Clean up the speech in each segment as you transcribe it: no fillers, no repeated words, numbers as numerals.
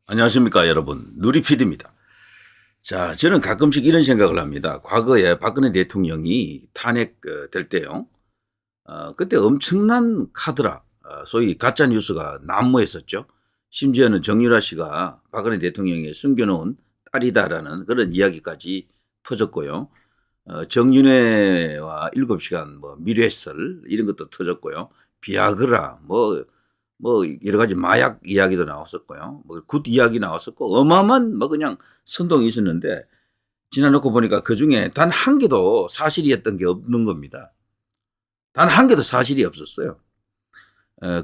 안녕하십니까 여러분, 누리PD입니다. 자, 저는 가끔씩 이런 생각을 합니다. 과거에 박근혜 대통령이 탄핵될 때요, 그때 엄청난 카드라, 소위 가짜 뉴스가 난무했었죠. 심지어는 정유라 씨가 박근혜 대통령이 숨겨놓은 딸이다라는 그런 이야기까지 터졌고요. 정윤회와 7시간 뭐 미래설 이런 것도 터졌고요. 비아그라 뭐 여러 가지 마약 이야기도 나왔었고요. 뭐 굿 이야기 나왔었고 어마어마한 뭐 그냥 선동이 있었는데 지나놓고 보니까 그중에 단 한 개도 사실이었던 게 없는 겁니다. 단 한 개도 사실이 없었어요.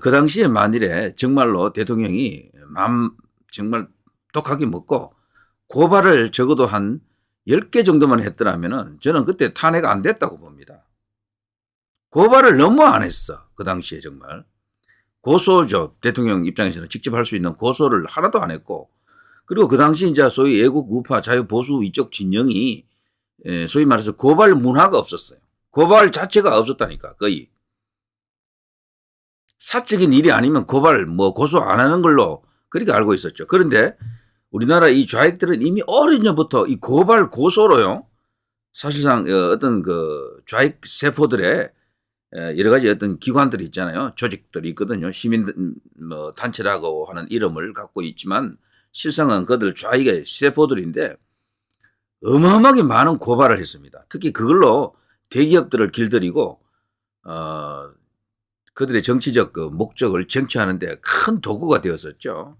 그 당시에 만일에 정말로 대통령이 정말 독하게 먹고 고발을 적어도 한 10개 정도만 했더라면은 저는 그때 탄핵 안 됐다고 봅니다. 고발을 너무 안 했어. 그 당시에 정말. 고소죠. 대통령 입장에서는 직접 할 수 있는 고소를 하나도 안 했고, 그리고 그 당시 이제 소위 애국 우파 자유보수 이쪽 진영이 소위 말해서 고발 문화가 없었어요. 고발 자체가 없었다니까. 거의 사적인 일이 아니면 고발 뭐 고소 안 하는 걸로 그렇게 알고 있었죠. 그런데 우리나라 이 좌익들은 이미 어린 전부터 이 고발 고소로요, 사실상 어떤 그 좌익 세포들의 여러 가지 어떤 기관들이 있잖아요. 조직들이 있거든요. 시민 뭐 단체라고 하는 이름을 갖고 있지만 실상은 그들 좌익의 세포들인데 어마어마하게 많은 고발을 했습니다. 특히 그걸로 대기업들을 길들이고 그들의 정치적 그 목적을 쟁취하는데 큰 도구가 되었었죠.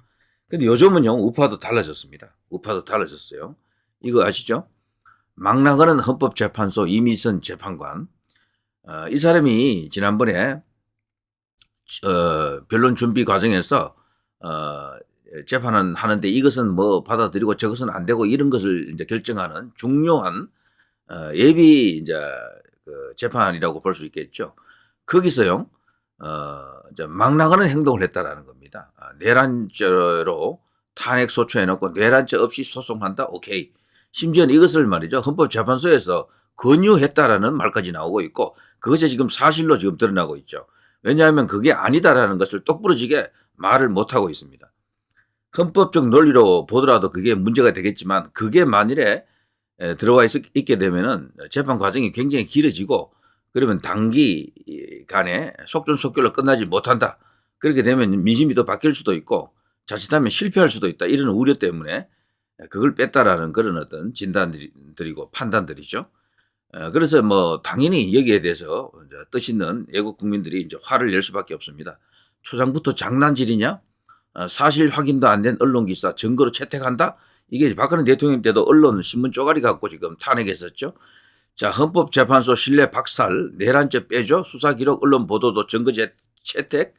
근데 요즘은요, 우파도 달라졌습니다. 우파도 달라졌어요. 이거 아시죠? 막 나가는 헌법재판소 이미선 재판관. 이 사람이 지난번에 변론 준비 과정에서 재판은 하는데 이것은 뭐 받아들이고 저것은 안 되고 이런 것을 이제 결정하는 중요한 예비 이제 그 재판이라고 볼 수 있겠죠. 거기서요, 이제 막 나가는 행동을 했다라는 겁니다. 내란죄로 탄핵 소추해놓고 내란죄 없이 소송한다. 오케이. 심지어는 이것을 말이죠, 헌법재판소에서 권유했다라는 말까지 나오고 있고 그것이 지금 사실로 지금 드러나고 있죠. 왜냐하면 그게 아니다라는 것을 똑부러지게 말을 못하고 있습니다. 헌법적 논리로 보더라도 그게 문제가 되겠지만 그게 만일에 들어와 있게 되면은 재판 과정이 굉장히 길어지고 그러면 단기간에 속전속결로 끝나지 못한다. 그렇게 되면 민심이 더 바뀔 수도 있고 자칫하면 실패할 수도 있다. 이런 우려 때문에 그걸 뺐다라는 그런 어떤 진단들이고 판단들이죠. 그래서 뭐 당연히 여기에 대해서 뜻 있는 애국 국민들이 이제 화를 낼 수밖에 없습니다. 초장부터 장난질이냐? 사실 확인도 안 된 언론 기사 증거로 채택한다? 이게 박근혜 대통령 때도 언론 신문 쪼가리 갖고 지금 탄핵했었죠. 자, 헌법재판소 신뢰 박살, 내란죄 빼줘, 수사 기록, 언론 보도도 증거 채택,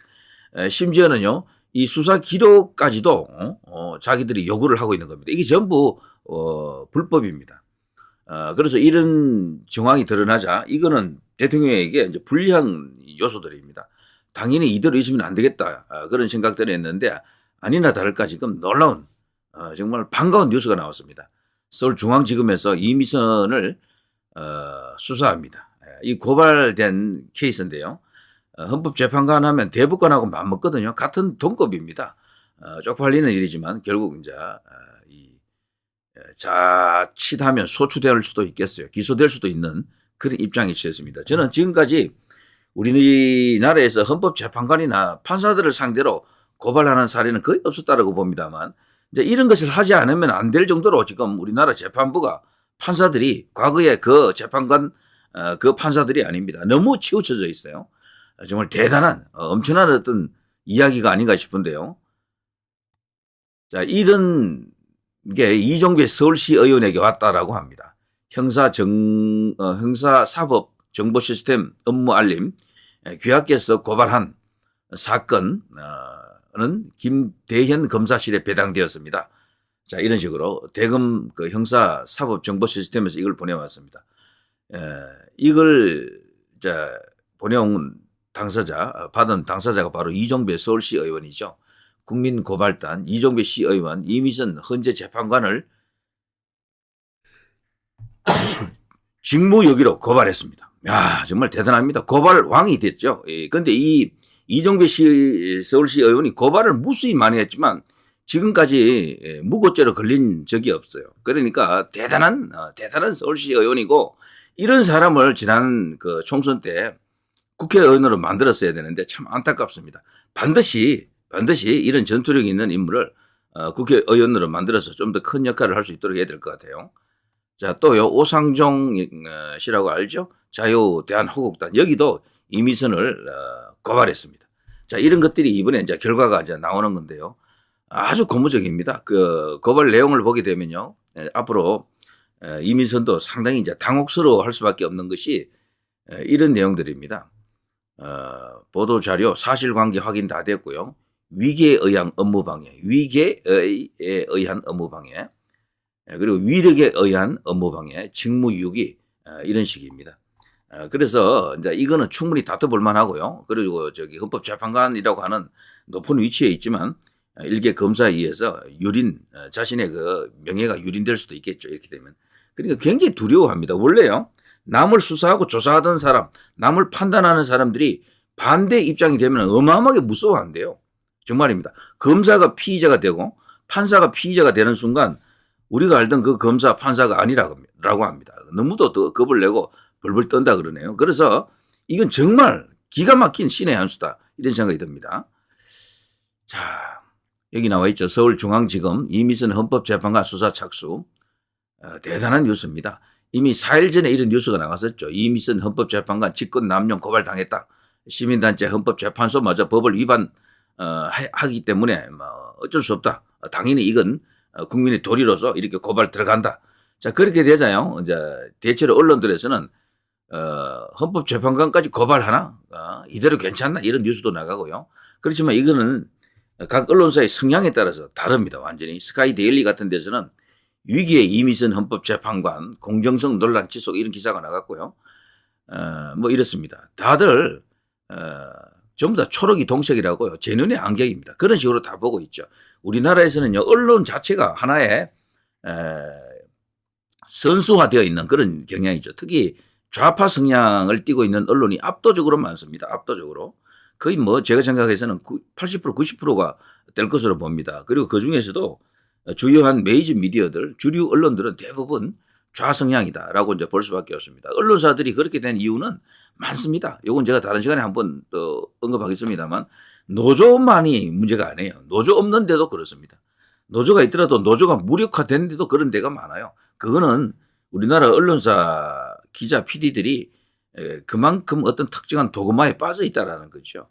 심지어는요, 이 수사 기록까지도 자기들이 요구를 하고 있는 겁니다. 이게 전부 불법입니다. 그래서 이런 정황이 드러나자 이거는 대통령에게 이제 불리한 요소들입니다. 당연히 이대로 있으면 안 되겠다, 그런 생각들을 했는데 아니나 다를까 지금 놀라운 정말 반가운 뉴스가 나왔습니다. 서울중앙지검에서 이미선을 수사합니다. 이 고발된 케이스인데요. 헌법재판관 하면 대법관하고 맞먹거든요. 같은 동급입니다. 쪽팔리는 일이지만 결국 이제 자칫하면 소추될 수도 있겠어요. 기소될 수도 있는 그런 입장이 취했습니다. 저는 지금까지 우리나라에서 헌법재판관이나 판사들을 상대로 고발하는 사례는 거의 없었다고 봅니다만 이제 이런 것을 하지 않으면 안 될 정도로 지금 우리나라 재판부가 판사들이 과거에 그 재판관 그 판사들이 아닙니다. 너무 치우쳐져 있어요. 정말 대단한 엄청난 어떤 이야기가 아닌가 싶은데요. 자, 이런 게 이종배 서울시 의원에게 왔다라고 합니다. 형사사법 정보시스템 업무 알림 귀하께서 고발한 사건은 김대현 검사실에 배당되었습니다. 자, 이런 식으로 대검 그 형사사법 정보시스템에서 이걸 보내왔습니다. 이걸 보내온 받은 당사자가 바로 이종배 서울시 의원이죠. 국민고발단 이종배 시의원 이미선 헌재 재판관을 직무유기로 고발했습니다. 야, 정말 대단합니다. 고발 왕이 됐죠. 그런데 이 이종배 서울시 의원이 고발을 무수히 많이 했지만 지금까지 무고죄로 걸린 적이 없어요. 그러니까 대단한 서울시 의원이고 이런 사람을 지난 그 총선 때 국회의원으로 만들었어야 되는데 참 안타깝습니다. 반드시 이런 전투력이 있는 인물을 국회의원으로 만들어서 좀 더 큰 역할을 할 수 있도록 해야 될 것 같아요. 자, 또요, 오상종 씨라고 알죠? 자유대한호국당. 여기도 이미선을 고발했습니다. 자, 이런 것들이 이번에 이제 결과가 이제 나오는 건데요. 아주 고무적입니다. 그 고발 내용을 보게 되면요. 앞으로 이민선도 상당히 이제 당혹스러워 할 수밖에 없는 것이 이런 내용들입니다. 보도 자료 사실관계 확인 다 됐고요. 위계에 의한 업무방해, 위계에 의한 업무방해, 그리고 위력에 의한 업무방해, 직무유기 이런 식입니다. 그래서 이제 이거는 충분히 다퉈볼 만하고요. 그리고 저기 헌법재판관이라고 하는 높은 위치에 있지만 일개 검사에 의해서 자신의 그 명예가 유린될 수도 있겠죠. 이렇게 되면. 그러니까 굉장히 두려워합니다. 원래요. 남을 수사하고 조사하던 사람, 남을 판단하는 사람들이 반대 입장이 되면 어마어마하게 무서워한대요. 정말입니다. 검사가 피의자가 되고 판사가 피의자가 되는 순간 우리가 알던 그 검사 판사가 아니라고 합니다. 너무도 더 겁을 내고 벌벌 떤다 그러네요. 그래서 이건 정말 기가 막힌 신의 한 수다 이런 생각이 듭니다. 자, 여기 나와 있죠. 서울중앙지검 이미선 헌법재판관 수사 착수. 대단한 뉴스입니다. 이미 4일 전에 이런 뉴스가 나갔었죠. 이미선 헌법재판관 직권남용 고발당했다. 시민단체 헌법재판소마저 법을 위반하기 때문에 어쩔 수 없다. 당연히 이건 국민의 도리로서 이렇게 고발 들어간다. 자, 그렇게 되자요. 이제 대체로 언론들에서는 헌법재판관까지 고발하나? 이대로 괜찮나? 이런 뉴스도 나가고요. 그렇지만 이거는 각 언론사의 성향에 따라서 다릅니다. 완전히. 스카이데일리 같은 데서는 위기에 이미선 헌법재판관 공정성 논란 지속 이런 기사가 나갔고요. 뭐 이렇습니다. 다들 전부 다 초록이 동색이라고요. 제 눈의 안경입니다. 그런 식으로 다 보고 있죠. 우리나라에서는요, 언론 자체가 하나의 선수화되어 있는 그런 경향이죠. 특히 좌파 성향을 띠고 있는 언론이 압도적으로 많습니다. 압도적으로. 거의 뭐 제가 생각해서는 80% 90%가 될 것으로 봅니다. 그리고 그 중에서도 주요한 메이저 미디어들, 주류 언론들은 대부분 좌성향이다라고 이제 볼 수밖에 없습니다. 언론사들이 그렇게 된 이유는 많습니다. 이건 제가 다른 시간에 한번 또 언급하겠습니다만 노조만이 문제가 아니에요. 노조 없는데도 그렇습니다. 노조가 있더라도 노조가 무력화됐는데도 그런 데가 많아요. 그거는 우리나라 언론사 기자, PD들이 그만큼 어떤 특정한 도그마에 빠져 있다라는 거죠.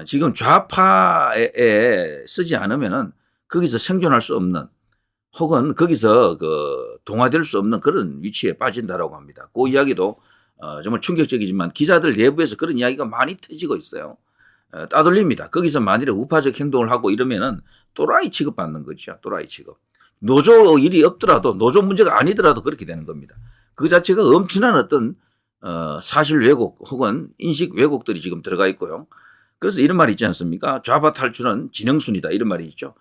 지금 좌파에 쓰지 않으면은 거기서 생존할 수 없는 혹은 거기서 그 동화될 수 없는 그런 위치에 빠진다라고 합니다. 그 이야기도 정말 충격적이지만 기자들 내부에서 그런 이야기가 많이 터지고 있어요. 따돌립니다. 거기서 만일에 우파적 행동을 하고 이러면은 또라이 취급받는 거죠. 또라이 취급. 노조 일이 없더라도 노조 문제가 아니더라도 그렇게 되는 겁니다. 그 자체가 엄청난 어떤 사실 왜곡 혹은 인식 왜곡들이 지금 들어가 있고요. 그래서 이런 말이 있지 않습니까? 좌파 탈출은 지능순이다 이런 말이 있죠.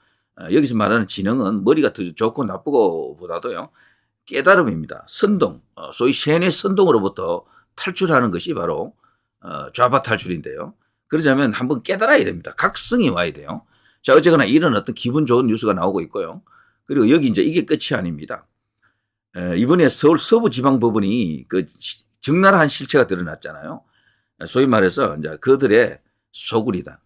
여기서 말하는 지능은 머리가 더 좋고 나쁘고 보다도요. 깨달음입니다. 선동, 소위 세뇌 선동으로부터 탈출하는 것이 바로 좌파 탈출인데요. 그러자면 한번 깨달아야 됩니다. 각성이 와야 돼요. 자, 어쨌거나 이런 어떤 기분 좋은 뉴스가 나오고 있고요. 그리고 여기 이제 이게 끝이 아닙니다. 이번에 서울 서부지방법원이 그 적나라한 실체가 드러났잖아요. 소위 말해서 이제 그들의 소굴이다.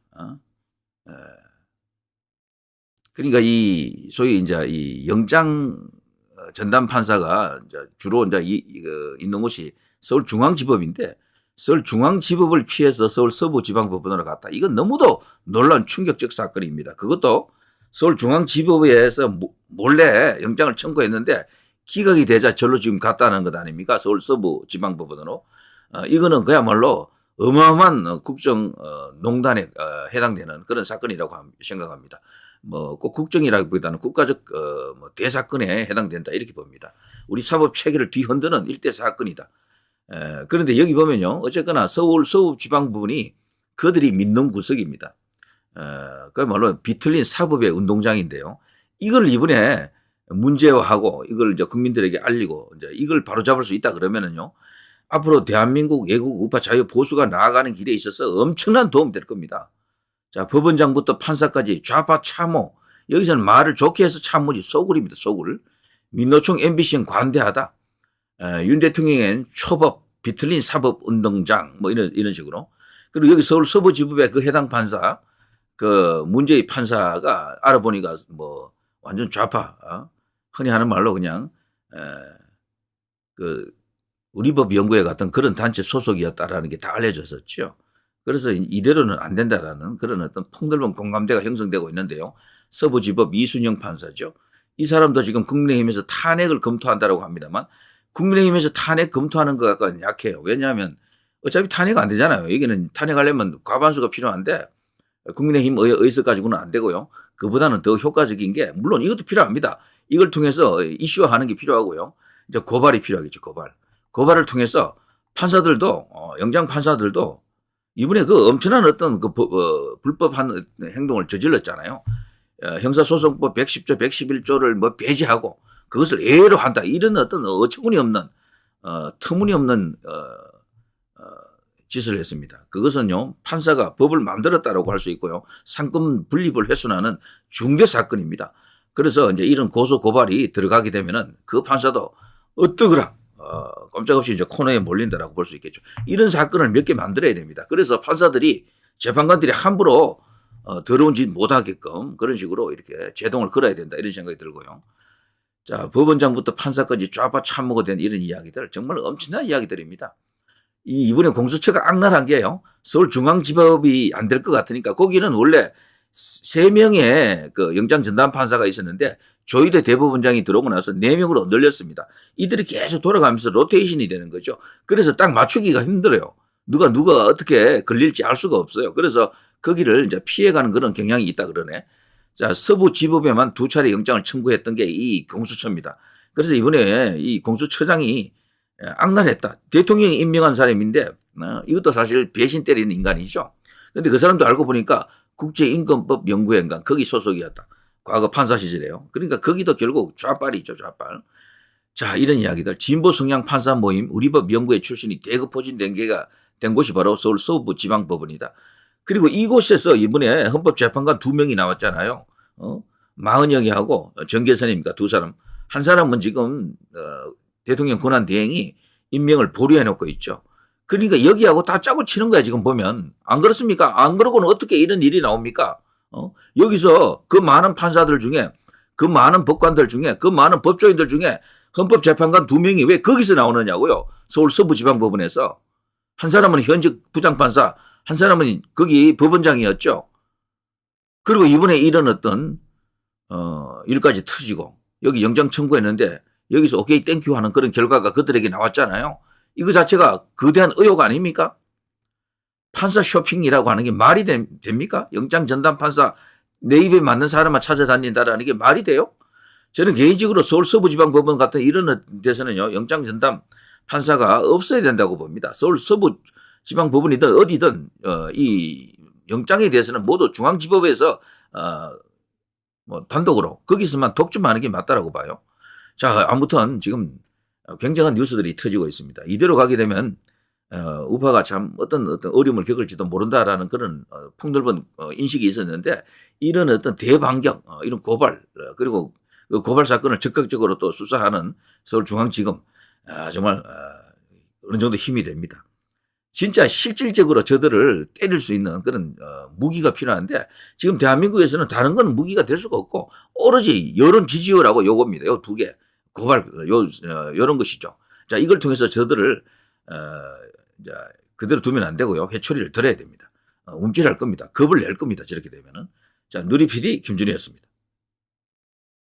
그러니까 이 소위 이제 이 영장 전담 판사가 이제 주로 이제 있는 곳이 서울중앙지법인데 서울중앙지법을 피해서 서울 서부지방법원으로 갔다. 이건 너무도 놀라운 충격적 사건입니다. 그것도 서울중앙지법에서 몰래 영장을 청구했는데 기각이 되자 절로 지금 갔다는 것 아닙니까? 서울 서부지방법원으로. 이거는 그야말로 어마어마한 국정농단에 해당되는 그런 사건이라고 생각합니다. 뭐 꼭 국정이라기보다는 국가적 뭐 대사건에 해당된다 이렇게 봅니다. 우리 사법 체계를 뒤흔드는 일대 사건이다. 그런데 여기 보면요, 어쨌거나 서울 서부지방법원이 그들이 믿는 구석입니다. 그야말로 비틀린 사법의 운동장인데요. 이걸 이번에 문제화하고 이걸 이제 국민들에게 알리고 이제 이걸 바로잡을 수 있다 그러면은요, 앞으로 대한민국 애국 우파 자유 보수가 나아가는 길에 있어서 엄청난 도움이 될 겁니다. 자, 법원장부터 판사까지 좌파 참호 여기서는 말을 좋게 해서 참모지 소굴입니다. 소굴. 민노총 MBC는 관대하다. 윤 대통령은 초법 비틀린 사법운동장 뭐 이런 식으로. 그리고 여기 서울 서부지법의 그 해당 판사 그 문재인 판사가 알아보니까 뭐 완전 좌파 흔히 하는 말로 그냥 그 우리법 연구회 같은 그런 단체 소속이었다라는 게 다 알려졌었죠. 그래서 이대로는 안 된다라는 그런 어떤 폭넓은 공감대가 형성되고 있는데요. 서부지법 이순영 판사죠. 이 사람도 지금 국민의힘에서 탄핵을 검토한다라고 합니다만 국민의힘에서 탄핵 검토하는 것과 약해요. 왜냐하면 어차피 탄핵 안 되잖아요. 여기는 탄핵하려면 과반수가 필요한데 국민의힘 의석 가지고는 안 되고요. 그보다는 더 효과적인 게 물론 이것도 필요합니다. 이걸 통해서 이슈화하는 게 필요하고요. 이제 고발이 필요하겠죠. 고발을 통해서 판사들도 영장 판사들도 이번에 그 엄청난 어떤 그 불법한 행동을 저질렀잖아요. 형사소송법 110조, 111조를 뭐 배제하고 그것을 예외로 한다. 이런 어떤 어처구니없는 터무니없는 짓을 했습니다. 그것은요 판사가 법을 만들었다라고 할 수 있고요. 상권 분립을 훼손하는 중대 사건입니다. 그래서 이제 이런 고소 고발이 들어가게 되면은 그 판사도 어떠거라 꼼짝없이 이제 코너에 몰린다라고 볼 수 있겠죠. 이런 사건을 몇 개 만들어야 됩니다. 그래서 판사들이 재판관들이 함부로 더러운 짓 못하게끔 그런 식으로 이렇게 제동을 걸어야 된다 이런 생각이 들고요. 자, 법원장부터 판사까지 좌파 참모가 된 이런 이야기들 정말 엄청난 이야기들입니다. 이번에 공수처가 악랄한 게요. 서울중앙지법이 안 될 것 같으니까 거기는 원래 3명의 그 영장 전담 판사가 있었는데 조희대 대법원장이 들어오고 나서 4명으로 늘렸습니다. 이들이 계속 돌아가면서 로테이션이 되는 거죠. 그래서 딱 맞추기가 힘들어요. 누가 어떻게 걸릴지 알 수가 없어요. 그래서 거기를 이제 피해가는 그런 경향이 있다 그러네. 자, 서부지법에만 2차례 영장을 청구했던 게 이 공수처입니다. 그래서 이번에 이 공수처장이 악랄했다. 대통령이 임명한 사람인데 이것도 사실 배신 때리는 인간이죠. 그런데 그 사람도 알고 보니까 국제인권법 연구회인가 거기 소속이었다. 과거 판사 시절에요. 그러니까 거기도 결국 좌빨이죠. 좌빨. 자, 이런 이야기들. 진보 성향 판사 모임 우리법 연구회 출신이 대거 포진된 게가 된 곳이 바로 서울 서부지방법원이다. 그리고 이곳에서 이번에 헌법재판관 2명이 나왔잖아요. 마은영이하고 정계선입니까? 2사람. 한 사람은 지금 대통령 권한대행이 임명을 보류해놓고 있죠. 그러니까 여기하고 다 짜고 치는 거야 지금 보면. 안 그렇습니까? 안 그러고는 어떻게 이런 일이 나옵니까? 여기서 그 많은 판사들 중에 그 많은 법관들 중에 그 많은 법조인들 중에 헌법재판관 2명이 왜 거기서 나오느냐고요. 서울 서부지방법원에서. 한 사람은 현직 부장판사, 한 사람은 거기 법원장이었죠. 그리고 이번에 이런 어떤 일까지 터지고 여기 영장 청구했는데 여기서 오케이 땡큐 하는 그런 결과가 그들에게 나왔잖아요. 이거 자체가 거대한 의혹 아닙니까? 판사 쇼핑이라고 하는 게 말이 됩니까? 영장 전담 판사 내 입에 맞는 사람만 찾아다닌다라는 게 말이 돼요? 저는 개인적으로 서울 서부지방법원 같은 이런 데서는요. 영장 전담 판사가 없어야 된다고 봅니다. 서울 서부지방법원이든 어디든 이 영장에 대해서는 모두 중앙지법에서 뭐 단독으로 거기서만 독점하는 게 맞다라고 봐요. 자, 아무튼 지금 굉장한 뉴스들이 터지고 있습니다. 이대로 가게 되면 우파가 참 어떤 어려움을 겪을지도 모른다라는 그런 폭넓은 인식이 있었는데 이런 어떤 대반격, 이런 고발 그리고 그 고발 사건을 적극적으로 또 수사하는 서울중앙지검 정말 어느 정도 힘이 됩니다. 진짜 실질적으로 저들을 때릴 수 있는 그런 무기가 필요한데 지금 대한민국에서는 다른 건 무기가 될 수가 없고 오로지 여론 지지율하고 요겁니다. 요 2개. 고발, 요런 것이죠. 자, 이걸 통해서 저들을, 그대로 두면 안 되고요. 회초리를 들어야 됩니다. 움찔할 겁니다. 겁을 낼 겁니다. 저렇게 되면은. 자, 누리 PD 김준희였습니다.